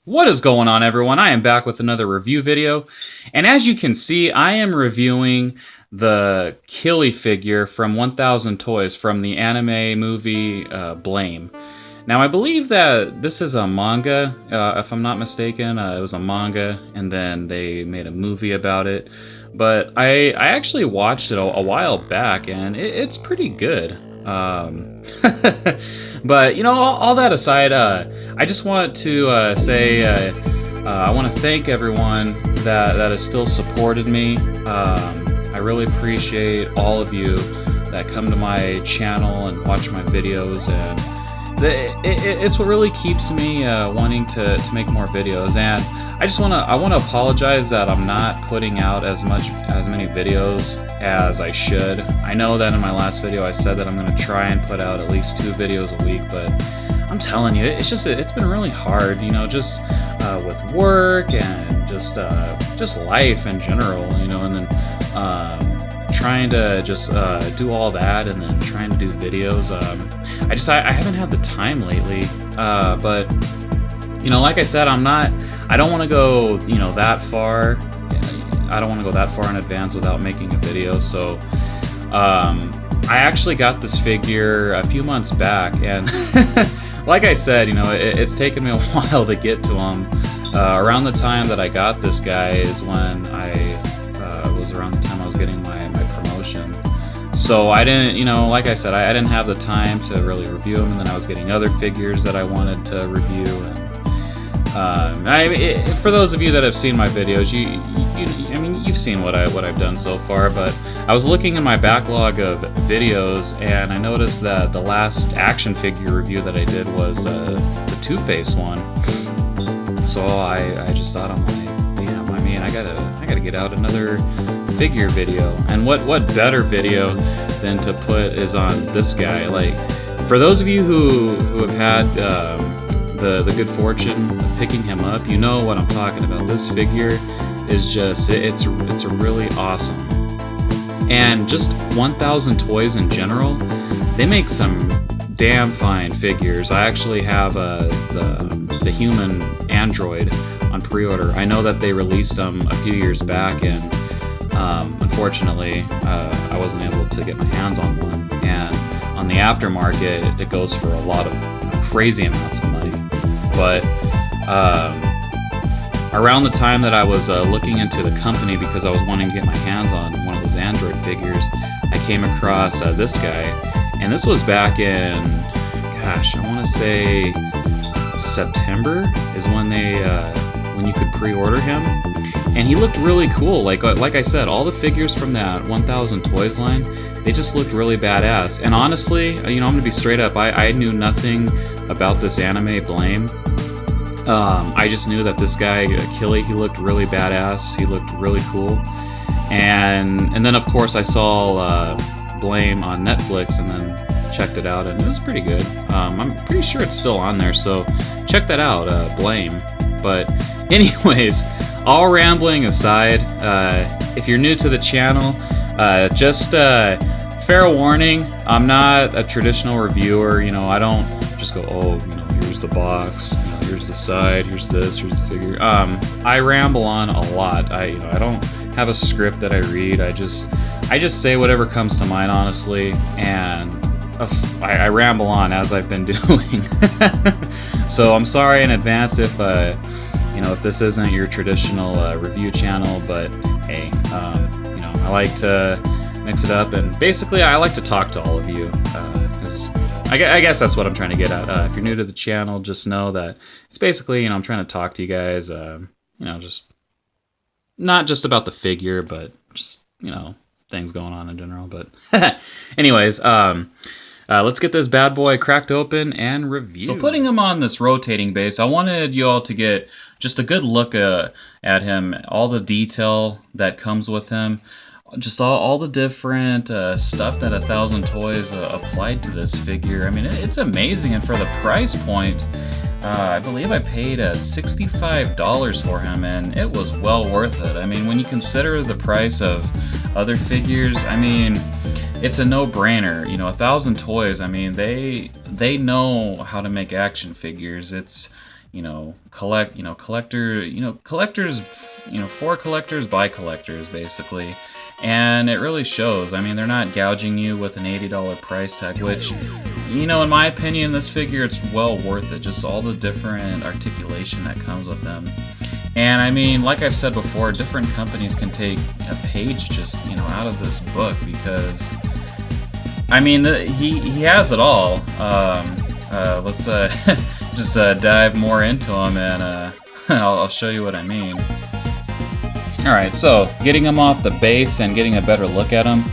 What is going on, everyone? I am back with another review video, and as you can see, I am reviewing the Killy figure from 1000 Toys from the anime movie Blame. Now, I believe that this is a manga, if I'm not mistaken. It was a manga, and then they made a movie about it. But I actually watched it a while back, and it's pretty good. But, you know, all that aside, I just want to say I want to thank everyone that has still supported me. I really appreciate all of you that come to my channel and watch my videos, and it's what really keeps me wanting to make more videos. And I want to apologize that I'm not putting out as many videos as I should. I know that in my last video I said that I'm going to try and put out at least 2 videos a week, but I'm telling you, it's been really hard, you know, just with work and just life in general, you know, and then trying to just do all that and then trying to do videos. I haven't had the time lately, but you know, like I said, I don't want to go, you know, that far. I don't want to go that far in advance without making a video. So I actually got this figure a few months back, and like I said, you know, it's taken me a while to get to him. Around the time that I got this guy is when was around the time I was getting my promotion. So I didn't, you know, like I said, I didn't have the time to really review him, and then I was getting other figures that I wanted to review. And for those of you that have seen my videos, I mean, you've seen what I've done so far. But I was looking in my backlog of videos, and I noticed that the last action figure review that I did was the Two-Face one. So I just thought, I'm like, damn, I mean, I gotta get out another figure video. And what better video than to put is on this guy. Like, for those of you who have had the good fortune of picking him up, you know what I'm talking about. This figure is just, it's really awesome. And just 1000 Toys in general, they make some damn fine figures. I actually have the human android on pre-order. I know that they released them a few years back, and unfortunately I wasn't able to get my hands on one. And on the aftermarket, it goes for a lot of crazy amounts of money. But around the time that I was looking into the company, because I was wanting to get my hands on one of those Android figures, I came across this guy. And this was back in, gosh, I want to say September is when when you could pre-order him. And he looked really cool. Like I said, all the figures from that 1000 Toys line, they just looked really badass. And honestly, you know, I'm gonna be straight up. I knew nothing about this anime Blame. I just knew that this guy Killy, he looked really badass. He looked really cool. And then of course I saw Blame on Netflix, and then checked it out, and it was pretty good. I'm pretty sure it's still on there, so check that out, Blame. But anyways, all rambling aside, if you're new to the channel, just fair warning, I'm not a traditional reviewer. You know, I don't just go, oh, you know, here's the box, you know, here's the side, here's this, here's the figure. I ramble on a lot. I don't have a script that I read. I just say whatever comes to mind, honestly, and I ramble on as I've been doing. So I'm sorry in advance if you know, if this isn't your traditional review channel, but hey, you know, I like to mix it up, and basically I like to talk to all of you. I guess that's what I'm trying to get at. If you're new to the channel, just know that it's basically, you know, I'm trying to talk to you guys. You know, just not just about the figure, but just, you know, things going on in general. But anyways, let's get this bad boy cracked open and reviewed. So putting him on this rotating base, I wanted you all to get just a good look at him, all the detail that comes with him, just all the different stuff that 1000 Toys applied to this figure. I mean, it's amazing, and for the price point, I believe I paid $65 for him, and it was well worth it. I mean, when you consider the price of other figures, I mean, it's a no-brainer. You know, 1000 Toys, I mean, they know how to make action figures. It's, collectors, for collectors by collectors, basically. And it really shows. I mean, they're not gouging you with an $80 price tag, which, in my opinion, this figure, it's well worth it. Just all the different articulation that comes with them. And I mean, like I've said before, different companies can take a page just, out of this book, because, I mean, he has it all. Let's just dive more into him, and I'll show you what I mean. Alright, so getting him off the base and getting a better look at him,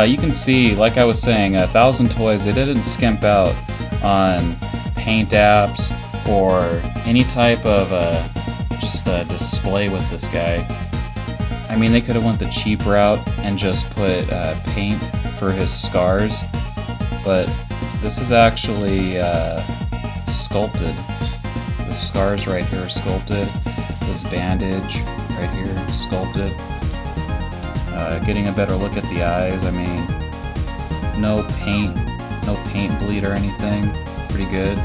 you can see, like I was saying, 1,000 Toys, they didn't skimp out on paint apps or any type of display with this guy. I mean, they could have went the cheap route and just put paint for his scars, but this is actually sculpted. The scars right here are sculpted. This bandage right here sculpted. Getting a better look at the eyes. I mean, no paint bleed or anything. Pretty good.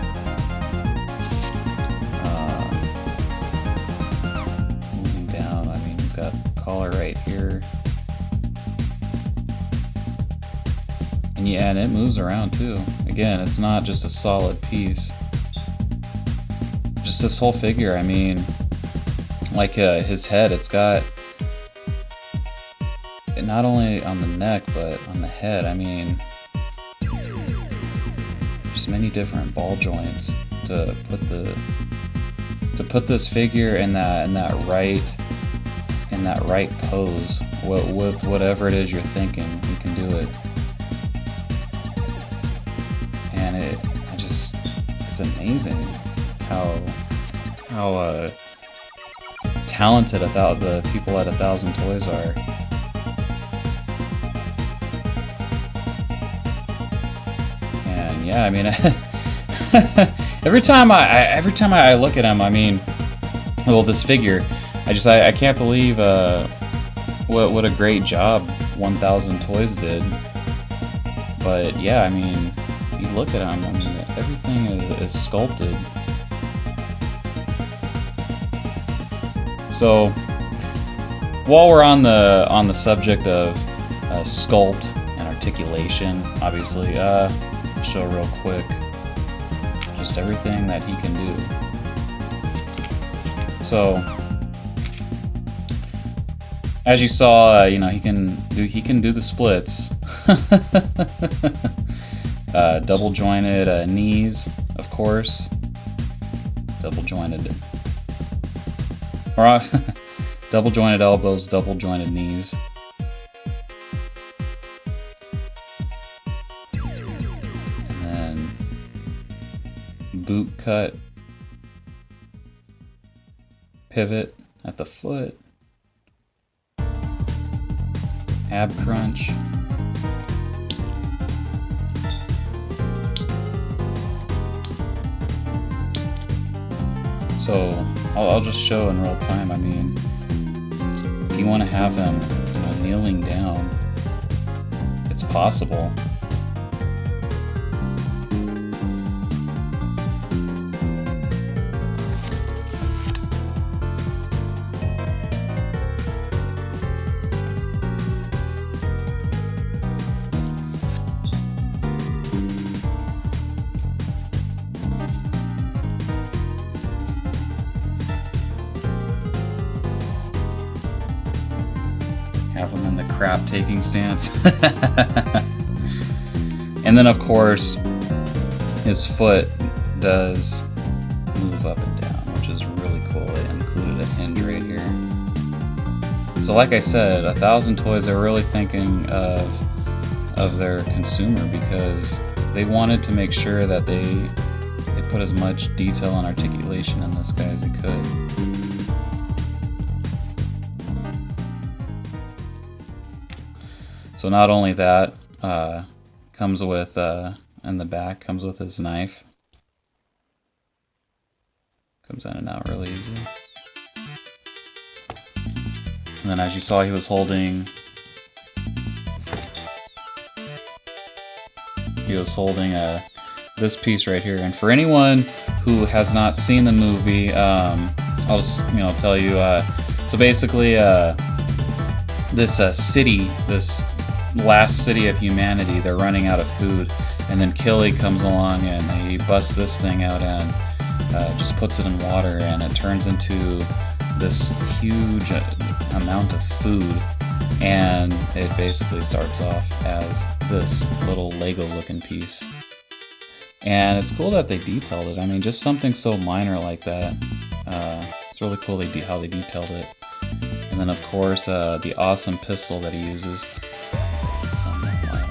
Moving down, I mean, he's got the collar right here. And yeah, and it moves around too. Again, it's not just a solid piece. Just this whole figure, I mean, like his head, it's got, not only on the neck, but on the head, I mean, there's many different ball joints to put this figure in that right pose with whatever it is you're thinking. You can do it. And it's amazing how talented the people at 1,000 Toys are. And yeah, I mean, every time I look at him, I mean, well, this figure, I can't believe what a great job 1,000 Toys did. But yeah, I mean, you look at him, I mean, everything is sculpted. So while we're on the subject of sculpt and articulation, obviously, show real quick just everything that he can do. So as you saw, he can do the splits. Double jointed knees, of course. Double jointed. Double jointed elbows, double jointed knees. And then boot cut, pivot at the foot, ab crunch. So I'll just show in real time. I mean, if you want to have him kneeling down, it's possible. Have him in the crap taking stance. And then of course his foot does move up and down, which is really cool. It included a hinge right here. So like I said, 1,000 Toys are really thinking of their consumer, because they wanted to make sure that they put as much detail and articulation in this guy as they could. So not only that, comes with, in the back, comes with his knife. Comes in and out really easy. And then as you saw, he was holding this piece right here. And for anyone who has not seen the movie, I'll just tell you. So basically, this city, this last city of humanity, they're running out of food, and then Killy comes along and he busts this thing out and just puts it in water, and it turns into this huge amount of food. And it basically starts off as this little Lego looking piece. And it's cool that they detailed it. I mean, just something so minor like that. It's really cool how they detailed it. And then of course the awesome pistol that he uses. Some light on it.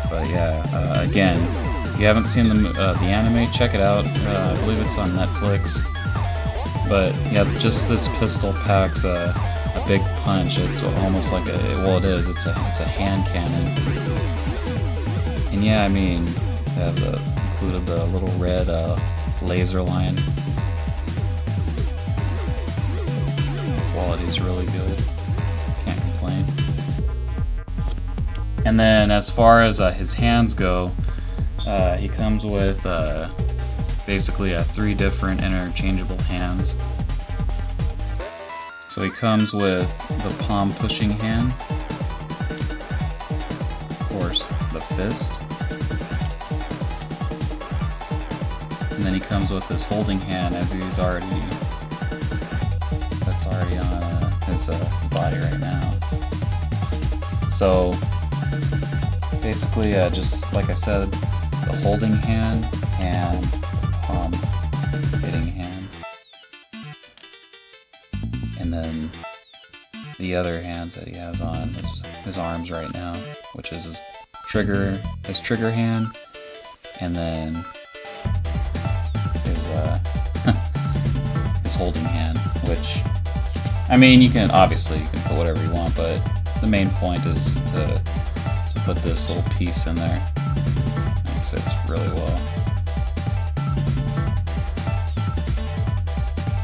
But yeah, again, if you haven't seen the anime, check it out. I believe it's on Netflix. But yeah, just this pistol packs a big punch. It's almost like it is. It's a hand cannon. And yeah, I mean, they have included the little red laser line. Quality's really good. Can't complain. And then as far as his hands go, he comes with basically 3 different interchangeable hands. So he comes with the palm pushing hand, of course the fist, and then he comes with this holding hand that's already on his body right now. So basically, just like I said, the holding hand and palm hitting hand, and then the other hands that he has on his arms right now, which is his trigger hand, and then his holding hand. Which, I mean, you can put whatever you want, but the main point is to put this little piece in there. It fits really well.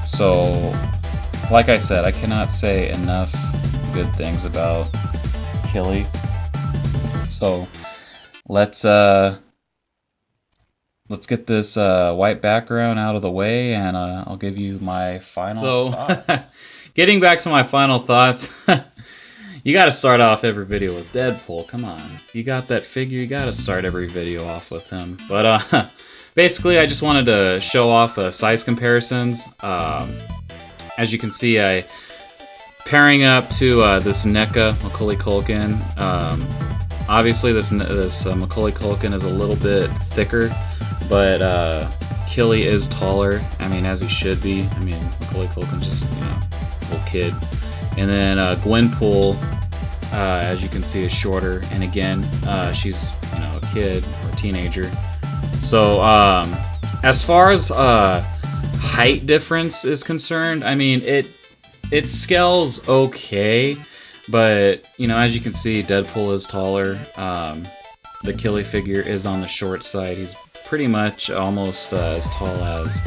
So, like I said, I cannot say enough good things about Killy. So let's get this white background out of the way, and I'll give you my final thoughts. Getting back to my final thoughts, you got to start off every video with Deadpool. Come on, you got that figure, you got to start every video off with him. But basically, I just wanted to show off size comparisons. As you can see, pairing up to this NECA Macaulay Culkin. Obviously, this Macaulay Culkin is a little bit thicker, but Killy is taller. I mean, as he should be. I mean, Macaulay Culkin's just a little kid. And then Gwenpool, as you can see, is shorter. And again, she's a kid or a teenager. So as far as height difference is concerned, I mean, it scales okay, but as you can see, Deadpool is taller. The Killy figure is on the short side. He's pretty much almost as tall as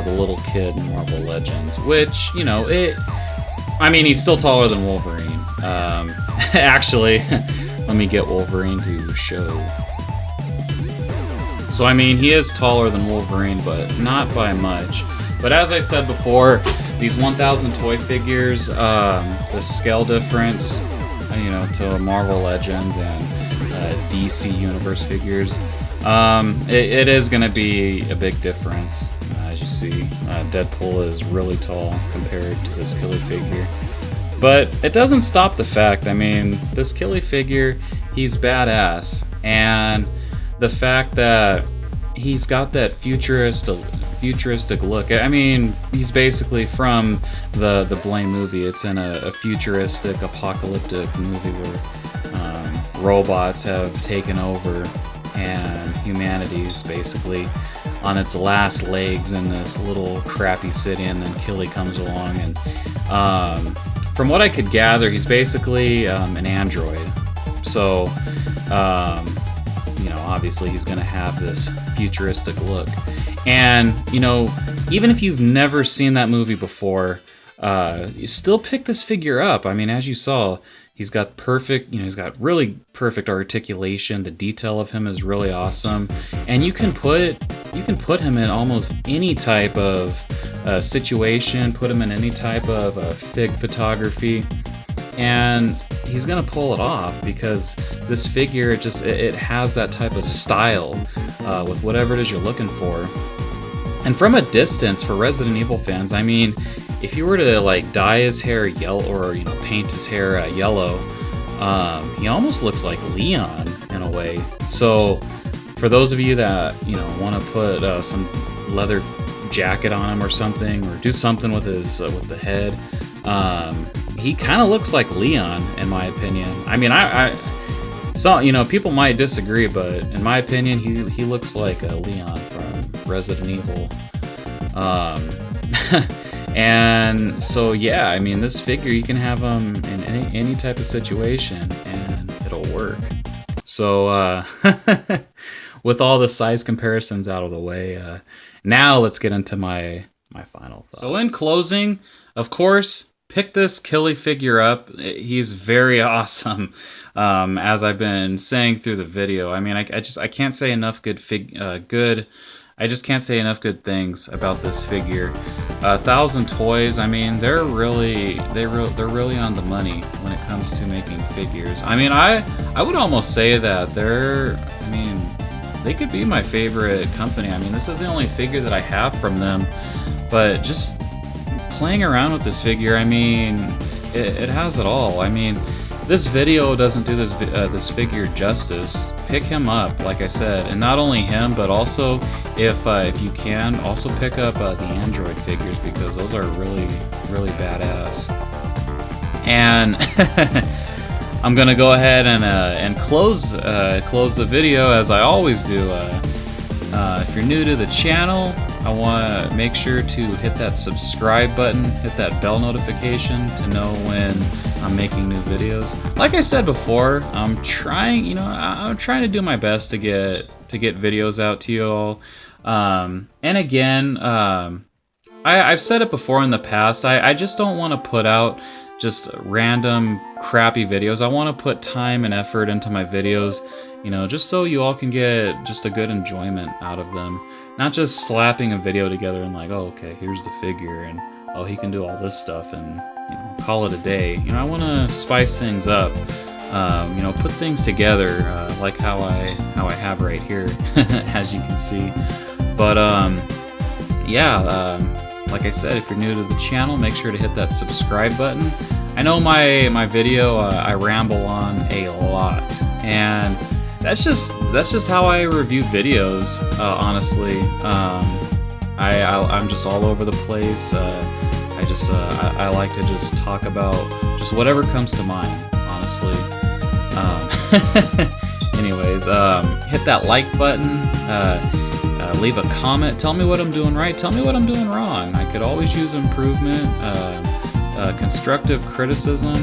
the little kid in Marvel Legends, which I mean, he's still taller than Wolverine. Actually, let me get Wolverine to show. So I mean, he is taller than Wolverine, but not by much. But as I said before, these 1,000 toy figures, the scale difference, to Marvel Legends and DC Universe figures, it is going to be a big difference. As you see, Deadpool is really tall compared to this Killy figure. But it doesn't stop the fact, I mean, this Killy figure, he's badass. And the fact that he's got that futuristic look. I mean, he's basically from the Blame movie. It's in a futuristic, apocalyptic movie where robots have taken over and humanity's basically on its last legs in this little crappy city, and then Killy comes along, and from what I could gather, he's basically an android. So obviously he's going to have this futuristic look. And even if you've never seen that movie before, you still pick this figure up. I mean, as you saw, he's got perfect, he's got really perfect articulation. The detail of him is really awesome, and you can put him in almost any type of situation. Put him in any type of fig photography, and he's gonna pull it off, because this figure it has that type of style with whatever it is you're looking for. And from a distance, for Resident Evil fans, I mean, if you were to like dye his hair yellow, or paint his hair yellow, he almost looks like Leon in a way. So for those of you that want to put some leather jacket on him or something, or do something with his with the head, he kind of looks like Leon, in my opinion. I mean, so people might disagree, but in my opinion, he looks like Leon from Resident Evil. And so yeah, I mean, this figure, you can have him in any type of situation and it'll work. So with all the size comparisons out of the way, now let's get into my final thoughts. So in closing, of course, pick this Killy figure up. He's very awesome. As I've been saying through the video, I mean, I can't say enough I just can't say enough good things about this figure. 1,000 Toys, I mean, they're really on the money when it comes to making figures. I mean, I would almost say that they could be my favorite company. I mean, this is the only figure that I have from them, but just playing around with this figure, I mean, it has it all. I mean, this video doesn't do this figure justice. Pick him up, like I said, and not only him, but also if you can, also pick up the Android figures, because those are really badass. And I'm gonna go ahead and close the video as I always do. If you're new to the channel, I want to make sure to hit that subscribe button, hit that bell notification to know when I'm making new videos. Like I said before, I'm trying to do my best to get videos out to you all. And again, I've said it before in the past, I just don't want to put out just random crappy videos. I want to put time and effort into my videos, just so you all can get just a good enjoyment out of them. Not just slapping a video together and like, oh, okay, here's the figure, and oh, he can do all this stuff, and call it a day. I want to spice things up, put things together, like how I have right here, as you can see. But like I said, if you're new to the channel, make sure to hit that subscribe button. I know my video, I ramble on a lot, and that's just how I review videos, honestly. I'm just all over the place. I like to just talk about just whatever comes to mind, honestly. Anyways, hit that like button, leave a comment, tell me what I'm doing right, tell me what I'm doing wrong. I could always use improvement, constructive criticism,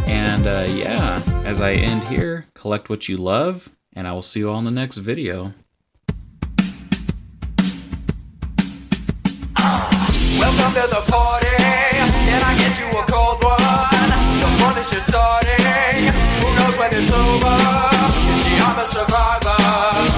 and yeah, as I end here, collect what you love, and I will see you all in the next video. Welcome to the party. Can I get you a cold one? The fun is just starting. Who knows when it's over? You see, I'm a survivor.